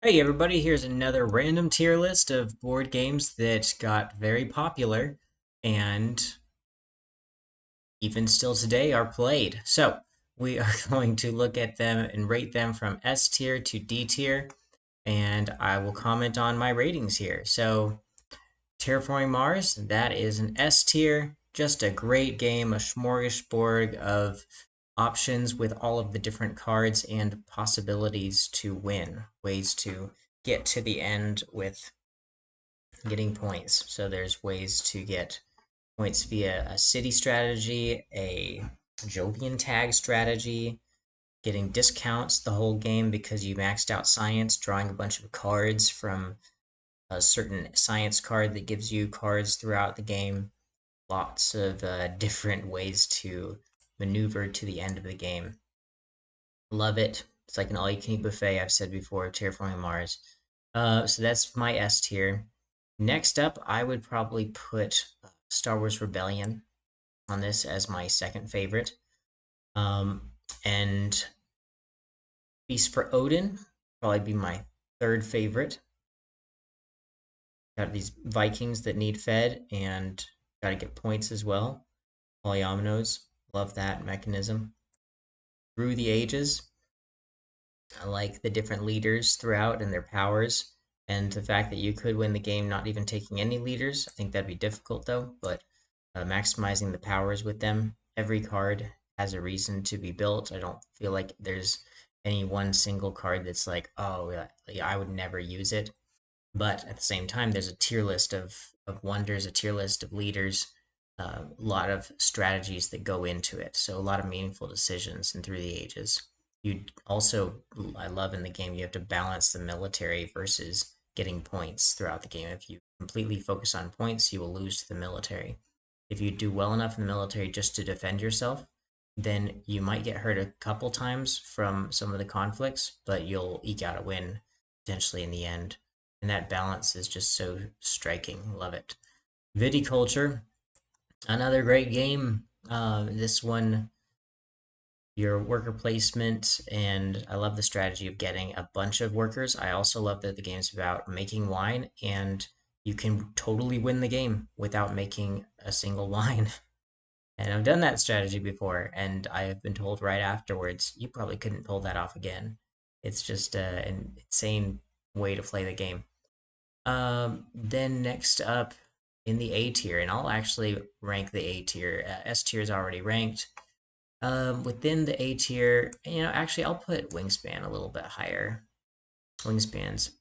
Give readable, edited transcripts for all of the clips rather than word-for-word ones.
Hey everybody, here's another random tier list of board games that got very popular and even still today are played. So, we are going to look at them and rate them from S tier to D tier, and I will comment on my ratings here. So, Terraforming Mars, that is an S tier, just a great game, a smorgasbord of options with all of the different cards and possibilities to win, ways to get to the end with getting points. So there's ways to get points via a city strategy, a Jovian tag strategy, getting discounts the whole game because you maxed out science, drawing a bunch of cards from a certain science card that gives you cards throughout the game. Lots of different ways to maneuver to the end of the game. Love it. It's like an all-you-can-eat buffet. I've said before. Terraforming Mars. So that's my S tier. Next up, I would probably put Star Wars Rebellion on this as my second favorite. And Feast for Odin probably be my third favorite. Got these Vikings that need fed and got to get points as well. Polyominoes, love that mechanism. Through the Ages, I like the different leaders throughout and their powers, and the fact that you could win the game not even taking any leaders. I think that'd be difficult though, but maximizing the powers with them. Every card has a reason to be built. I don't feel like there's any one single card that's like, oh, yeah, I would never use it. But at the same time, there's a tier list of wonders, a tier list of leaders, a lot of strategies that go into it. So a lot of meaningful decisions and through the ages. You also, I love in the game, you have to balance the military versus getting points throughout the game. If you completely focus on points, you will lose to the military. If you do well enough in the military just to defend yourself, then you might get hurt a couple times from some of the conflicts, but you'll eke out a win potentially in the end. And that balance is just so striking. Love it. Viticulture, another great game. This one, your worker placement, and I love the strategy of getting a bunch of workers. I also love that the game's about making wine, and you can totally win the game without making a single wine. And I've done that strategy before, and I have been told right afterwards, you probably couldn't pull that off again. It's just an insane way to play the game. Then next up in the A tier, and I'll actually rank the A tier. S tier is already ranked. Within the A tier, actually, I'll put Wingspan a little bit higher. Wingspan's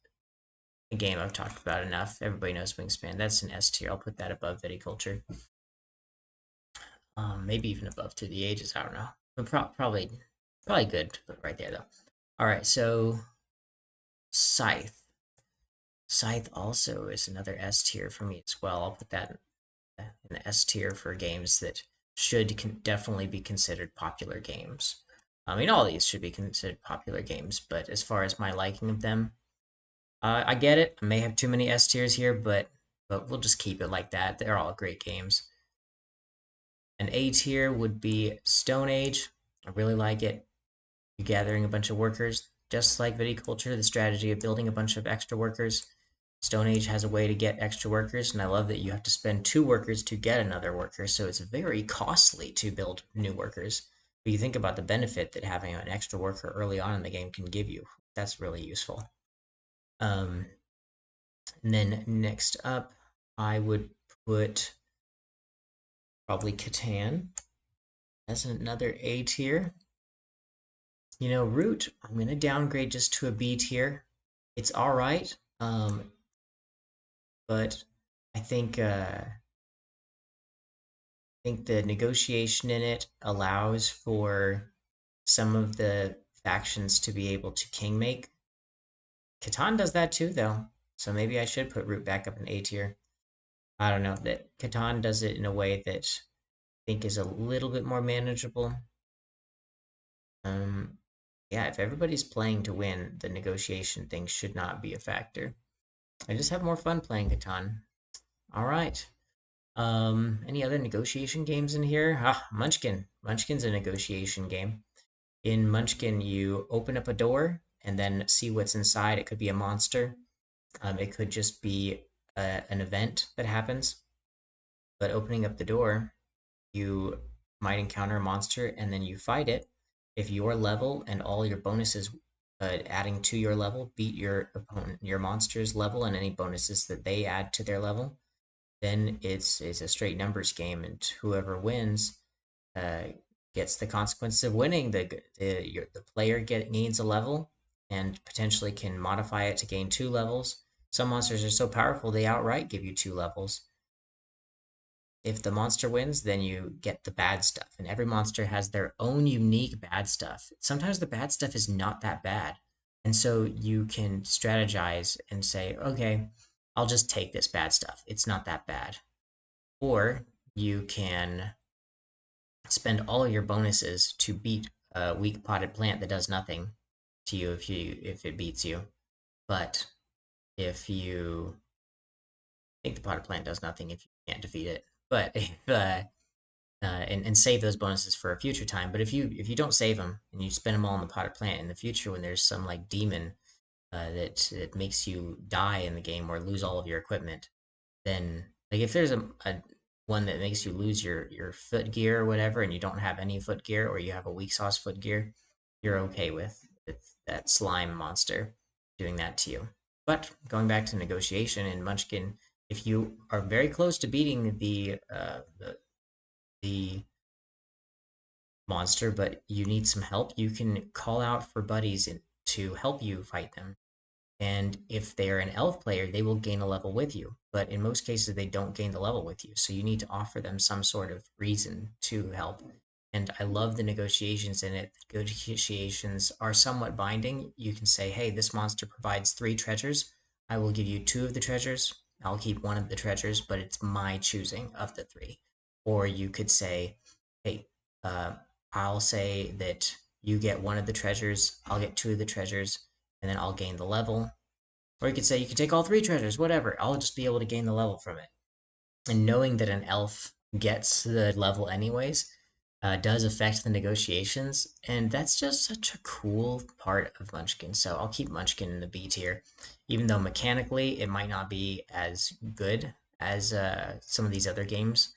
a game I've talked about enough. Everybody knows Wingspan. That's an S tier. I'll put that above Viticulture. Maybe even above To the Ages. I don't know, but probably good to put right there though. All right, so Scythe. Scythe also is another S tier for me as well. I'll put that in the S tier for games that should definitely be considered popular games. I mean, all these should be considered popular games, but as far as my liking of them, I get it. I may have too many S tiers here, but we'll just keep it like that. They're all great games. An A tier would be Stone Age. I really like it. You're gathering a bunch of workers, just like viticulture, the strategy of building a bunch of extra workers. Stone Age has a way to get extra workers, and I love that you have to spend two workers to get another worker, so it's very costly to build new workers. But you think about the benefit that having an extra worker early on in the game can give you. That's really useful. Um, and then next up, I would put probably Catan as another A tier. Root, I'm going to downgrade just to a B tier. It's all right, but I think the negotiation in it allows for some of the factions to be able to king make. Catan does that too, though, so maybe I should put Root back up in A tier. I don't know, that Catan does it in a way that I think is a little bit more manageable. Um, yeah, if everybody's playing to win, the negotiation thing should not be a factor. I just have more fun playing Catan. All right. Any other negotiation games in here? Munchkin. Munchkin's a negotiation game. In Munchkin, you open up a door and then see what's inside. It could be a monster. It could just be an event that happens. But opening up the door, you might encounter a monster and then you fight it. If your level and all your bonuses adding to your level beat your opponent, your monster's level, and any bonuses that they add to their level, then it's a straight numbers game, and whoever wins uh, gets the consequences of winning. The player gains a level and potentially can modify it to gain 2 levels. Some monsters are so powerful they outright give you 2 levels. If the monster wins, then you get the bad stuff. And every monster has their own unique bad stuff. Sometimes the bad stuff is not that bad. And so you can strategize and say, okay, I'll just take this bad stuff. It's not that bad. Or you can spend all of your bonuses to beat a weak potted plant that does nothing to you if it beats you. But if you think the potted plant does nothing if you can't defeat it. But if and save those bonuses for a future time. But if you don't save them and you spend them all on the potted plant in the future when there's some like demon that makes you die in the game or lose all of your equipment, then like if there's a one that makes you lose your foot gear or whatever, and you don't have any foot gear or you have a weak sauce foot gear, you're okay with that slime monster doing that to you. But going back to negotiation in Munchkin, if you are very close to beating the monster, but you need some help, you can call out for buddies to help you fight them. And if they're an elf player, they will gain a level with you. But in most cases, they don't gain the level with you. So you need to offer them some sort of reason to help. And I love the negotiations in it. The negotiations are somewhat binding. You can say, hey, this monster provides 3 treasures. I will give you 2 of the treasures. I'll keep 1 of the treasures, but it's my choosing of the 3. Or you could say, hey, uh, I'll say that you get 1 of the treasures, I'll get 2 of the treasures, and then I'll gain the level. Or you could say you can take all 3 treasures, whatever. I'll just be able to gain the level from it. And knowing that an elf gets the level anyways does affect the negotiations, and that's just such a cool part of Munchkin. So I'll keep Munchkin in the B tier, even though mechanically it might not be as good as some of these other games.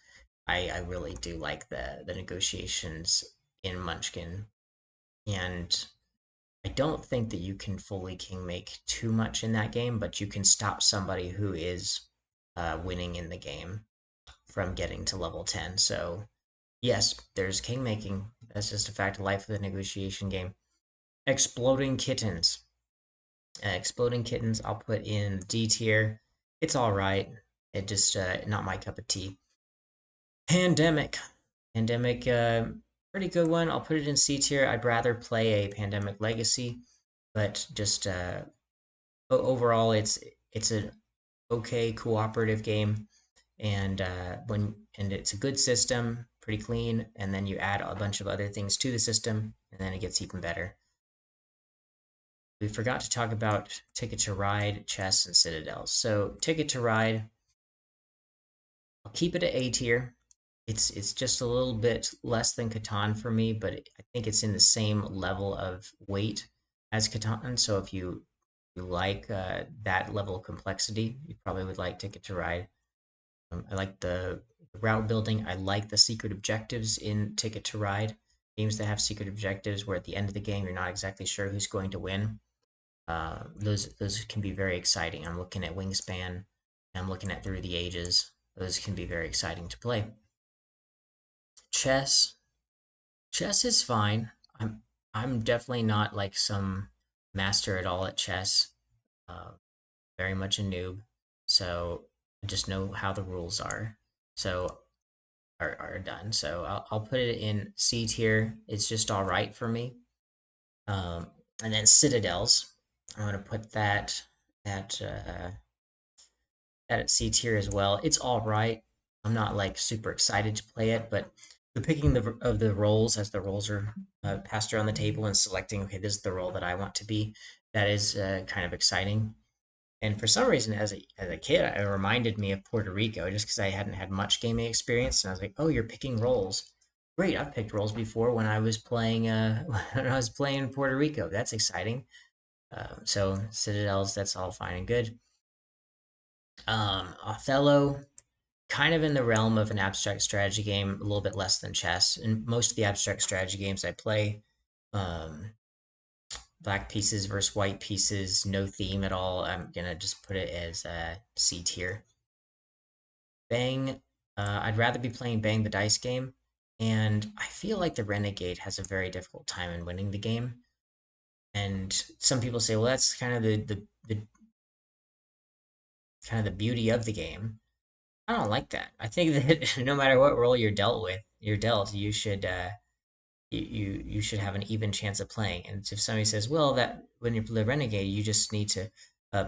I really do like the negotiations in Munchkin, and I don't think that you can fully king make too much in that game, but you can stop somebody who is winning in the game from getting to level 10. So, yes, there's king making. That's just a fact of life of the negotiation game. Exploding Kittens. Exploding Kittens, I'll put in D tier. It's all right. It just not my cup of tea. Pandemic. Pandemic, pretty good one. I'll put it in C tier. I'd rather play a Pandemic Legacy, but just overall, it's an okay cooperative game, and it's a good system, pretty clean, and then you add a bunch of other things to the system, and then it gets even better. We forgot to talk about Ticket to Ride, Chess, and Citadels. So Ticket to Ride, I'll keep it at A tier. It's just a little bit less than Catan for me, but I think it's in the same level of weight as Catan. So if you like that level of complexity, you probably would like Ticket to Ride. I like the route building. I like the secret objectives in Ticket to Ride. Games that have secret objectives where at the end of the game you're not exactly sure who's going to win. Those can be very exciting. I'm looking at Wingspan. I'm looking at Through the Ages. Those can be very exciting to play. Chess. Chess is fine. I'm definitely not like some master at all at chess. Uh, very much a noob. So I just know how the rules are. So are done. So I'll put it in C tier. It's just all right for me. And then Citadels. I'm gonna put at at C tier as well. It's all right. I'm not like super excited to play it, but the picking of the roles as the roles are passed around the table and selecting, okay, this is the role that I want to be. That is kind of exciting. And for some reason, as a kid, it reminded me of Puerto Rico just because I hadn't had much gaming experience, and I was like, oh, you're picking roles. Great, I've picked roles before when I was playing when I was playing Puerto Rico. That's exciting. So citadels, that's all fine and good. Othello, kind of in the realm of an abstract strategy game, a little bit less than chess. And most of the abstract strategy games I play, um, black pieces versus white pieces, no theme at all. I'm gonna just put it as a C tier. Bang, I'd rather be playing Bang the dice game, and I feel like the Renegade has a very difficult time in winning the game. And some people say, well, that's kind of the kind of the beauty of the game. I don't like that. I think that no matter what role you're dealt, you should have an even chance of playing. And if somebody says, well, that when you're the renegade, you just need to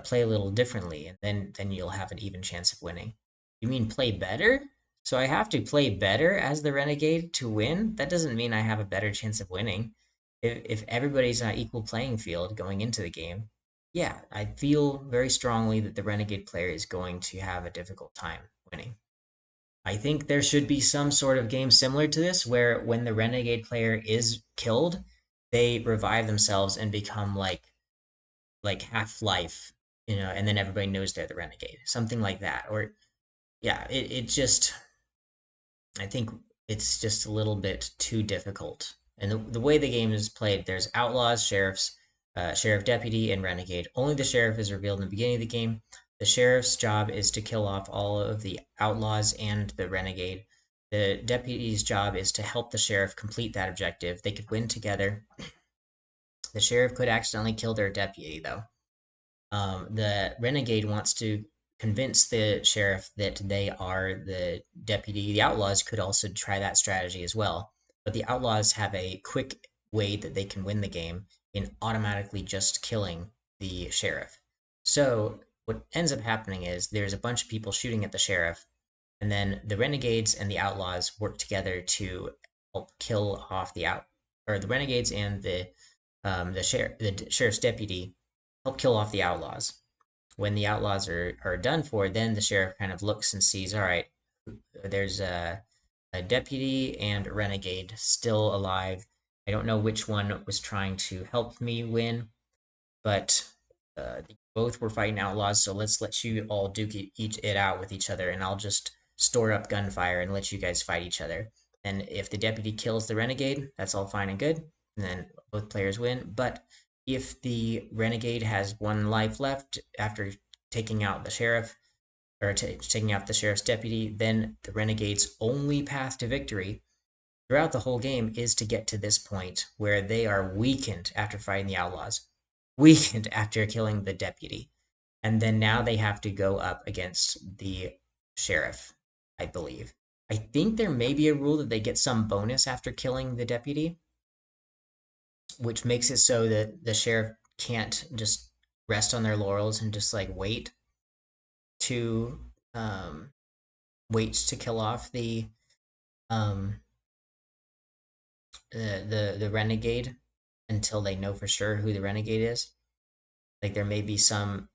play a little differently, and then you'll have an even chance of winning. You mean play better? So I have to play better as the renegade to win? That doesn't mean I have a better chance of winning. If everybody's on an equal playing field going into the game, yeah, I feel very strongly that the renegade player is going to have a difficult time winning. I think there should be some sort of game similar to this where when the renegade player is killed, they revive themselves and become like half-life, and then everybody knows they're the renegade. Something like that. Or yeah, it just I think it's just a little bit too difficult. And the way the game is played, there's outlaws, sheriffs, sheriff deputy, and renegade. Only the sheriff is revealed in the beginning of the game. The sheriff's job is to kill off all of the outlaws and the renegade. The deputy's job is to help the sheriff complete that objective. They could win together. The sheriff could accidentally kill their deputy, though. The renegade wants to convince the sheriff that they are the deputy. The outlaws could also try that strategy as well, but the outlaws have a quick way that they can win the game in automatically just killing the sheriff. So what ends up happening is there's a bunch of people shooting at the sheriff, and then the renegades and the outlaws work together to help kill off the renegades and the sheriff's deputy help kill off the outlaws. When the outlaws are done for, then the sheriff kind of looks and sees, all right, there's a deputy and a renegade still alive. I don't know which one was trying to help me win, but both were fighting outlaws, so let's let you all duke it out with each other, and I'll just store up gunfire and let you guys fight each other. And if the deputy kills the renegade, that's all fine and good, and then both players win. But if the renegade has one life left after taking out the sheriff, or taking out the sheriff's deputy, then the renegade's only path to victory throughout the whole game is to get to this point where they are weakened after fighting the outlaws, weakened after killing the deputy. And then now they have to go up against the sheriff, I believe. I think there may be a rule that they get some bonus after killing the deputy, which makes it so that the sheriff can't just rest on their laurels and just like to um wait to kill off um the renegade until they know for sure who the renegade is. Like there may be some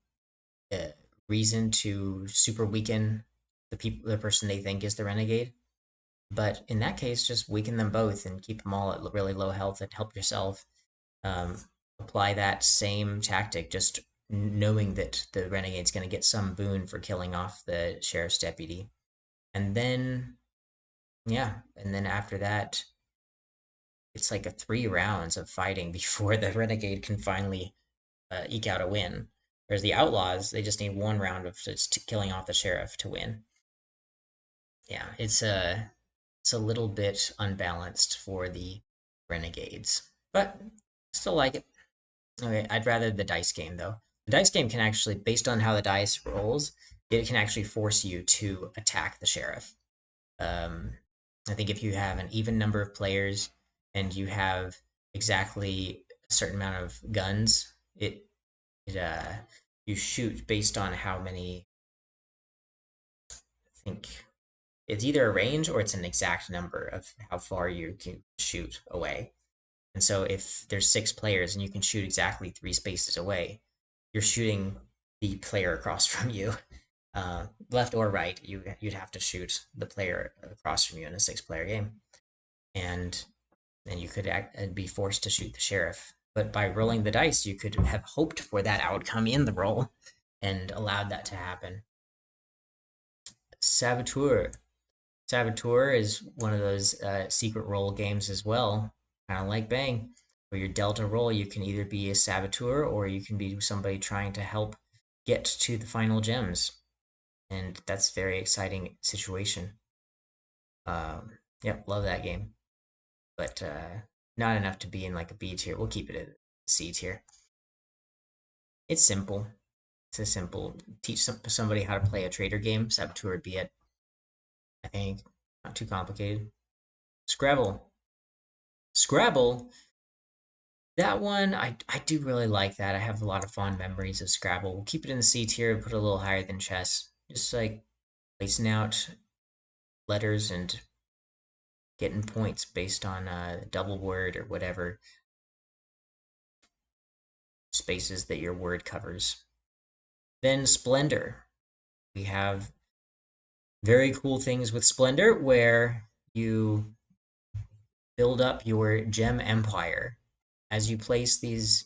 uh, reason to super weaken the person they think is the renegade. But in that case, just weaken them both and keep them all at really low health and help yourself. Um, Apply that same tactic, just knowing that the renegade's going to get some boon for killing off the sheriff's deputy. And then, yeah, and then after that, it's like a 3 rounds of fighting before the renegade can finally eke out a win. Whereas the outlaws, they just need 1 round of just killing off the sheriff to win. Yeah, it's a little bit unbalanced for the renegades, but still like it. Okay, I'd rather the dice game though. The dice game can actually, based on how the dice rolls, it can actually force you to attack the sheriff. Um, I think if you have an even number of players and you have exactly a certain amount of guns, it you shoot based on how many. I think it's either a range or it's an exact number of how far you can shoot away. And so if there's 6 players and you can shoot exactly 3 spaces away, you're shooting the player across from you, left or right. You'd have to shoot the player across from you in a 6-player game, and then you could be forced to shoot the sheriff But by rolling the dice, you could have hoped for that outcome in the roll and allowed that to happen. Saboteur. Saboteur is one of those secret roll games as well, kind of like Bang, where your delta roll, you can either be a saboteur or you can be somebody trying to help get to the final gems. And that's a very exciting situation. Yep, love that game. But not enough to be in like a B tier. We'll keep it at C tier. It's simple. It's a simple teach somebody how to play a trader game. Saboteur would be it. I think not too complicated. Scrabble. Scrabble. That one I do really like that. I have a lot of fond memories of Scrabble. We'll keep it in the C tier. Put it a little higher than chess. Just like placing out letters and getting points based on a double word or whatever spaces that your word covers. Then Splendor. We have very cool things with Splendor where you build up your gem empire. As you place these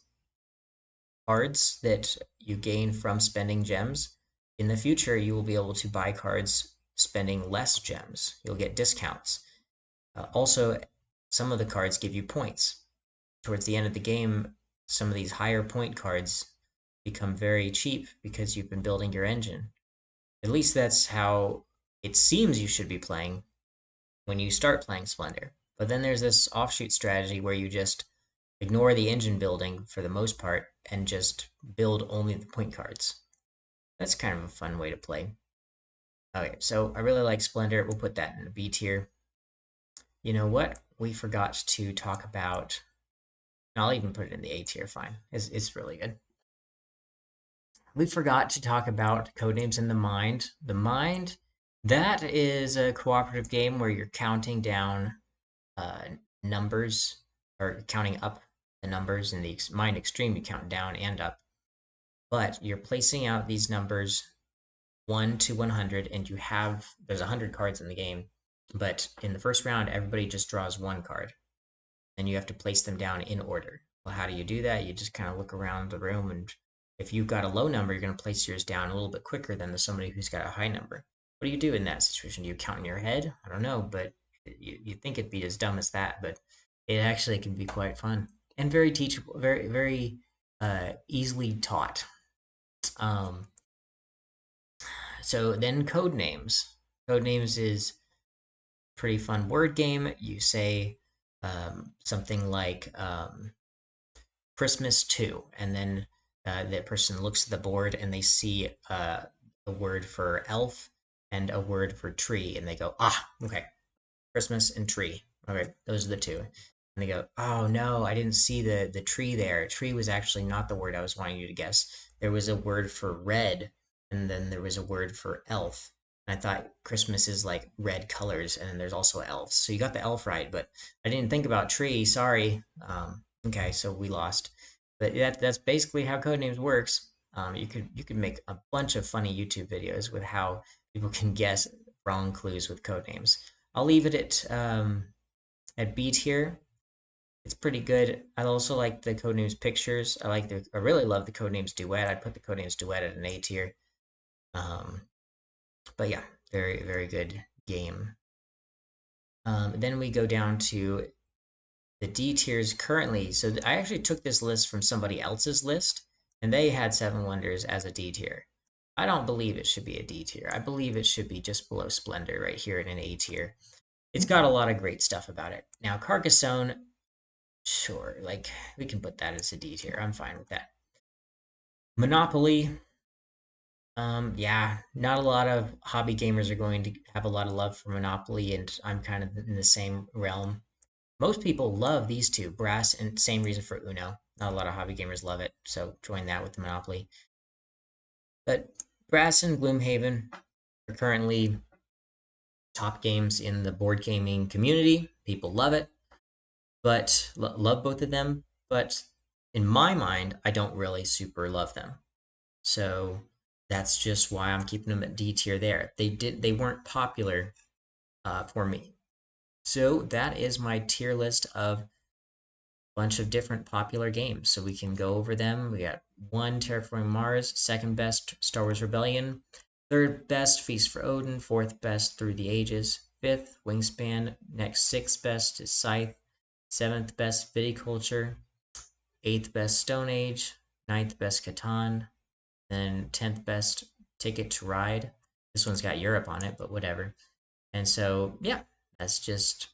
cards that you gain from spending gems, in the future you will be able to buy cards spending less gems. You'll get discounts. Also, some of the cards give you points. Towards the end of the game, some of these higher point cards become very cheap because you've been building your engine. At least that's how it seems you should be playing when you start playing Splendor. But then there's this offshoot strategy where you just ignore the engine building for the most part and just build only the point cards. That's kind of a fun way to play. Okay, so I really like Splendor. We'll put that in a B tier. You know what? We forgot to talk about. I'll even put it in the A tier. Fine, it's really good. We forgot to talk about Codenames in the Mind. The Mind, that is a cooperative game where you're counting down uh, numbers or counting up the numbers. In the Mind Extreme, you count down and up, but you're placing out these numbers 1 to 100, and there's 100 cards in the game, but in the first round, everybody just draws one card, and you have to place them down in order. Well, how do you do that? You just kind of look around the room, and if you've got a low number, you're going to place yours down a little bit quicker than somebody who's got a high number. What do you do in that situation? Do you count in your head? I don't know, but you think it'd be as dumb as that, but it actually can be quite fun and very teachable, very, very easily taught. Um, so then code names. Code names is a pretty fun word game. You say something like Christmas 2, and then that person looks at the board and they see a word for elf and a word for tree, and they go, ah, okay, Christmas and tree. Okay, those are the two. And they go, oh no, I didn't see the tree there. Tree was actually not the word I was wanting you to guess. There was a word for red, and then there was a word for elf. And I thought Christmas is like red colors, and then there's also elves. So you got the elf right, but I didn't think about tree. Sorry. Okay, so we lost. But that's basically how Codenames works. You could make a bunch of funny YouTube videos with how people can guess wrong clues with Codenames. I'll leave it at B tier. It's pretty good. I also like the Codenames pictures. I really love the Codenames duet. I'd put the Codenames duet at an A tier. Um, but yeah, very, very good game. Then we go down to the D tiers currently. So I actually took this list from somebody else's list, and they had Seven Wonders as a D tier. I don't believe it should be a D tier. I believe it should be just below Splendor right here in an A tier. It's got a lot of great stuff about it. Now, Carcassonne, sure, like we can put that as a D tier. I'm fine with that. Monopoly, yeah, not a lot of hobby gamers are going to have a lot of love for Monopoly, and I'm kind of in the same realm. Most people love these two, Brass, and same reason for Uno. Not a lot of hobby gamers love it, so join that with Monopoly. But Brass and Gloomhaven are currently top games in the board gaming community. People love it, but love both of them. But in my mind, I don't really super love them. So that's just why I'm keeping them at D tier there. They weren't popular for me. So that is my tier list of bunch of different popular games, so we can go over them. We got 1 Terraforming Mars, second best Star Wars Rebellion, third best Feast for Odin, fourth best Through the Ages, fifth Wingspan, next sixth best is Scythe, seventh best Viticulture, eighth best Stone Age, ninth best Catan, then 10th best Ticket to Ride. This one's got Europe on it, but whatever. And so, yeah, that's just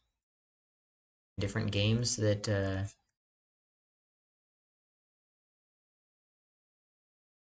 different games that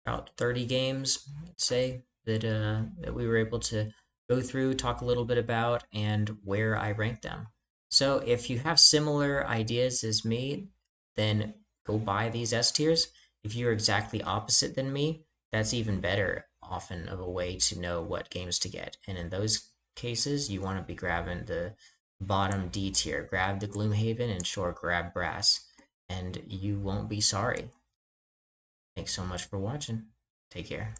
about 30 games, I'd say, that we were able to go through, talk a little bit about, and where I rank them. So if you have similar ideas as me, then go buy these S tiers. If you're exactly opposite than me, that's even better, often of a way to know what games to get. And in those cases, you want to be grabbing the bottom D tier. Grab the Gloomhaven and sure, grab Brass, and you won't be sorry. Thanks so much for watching. Take care.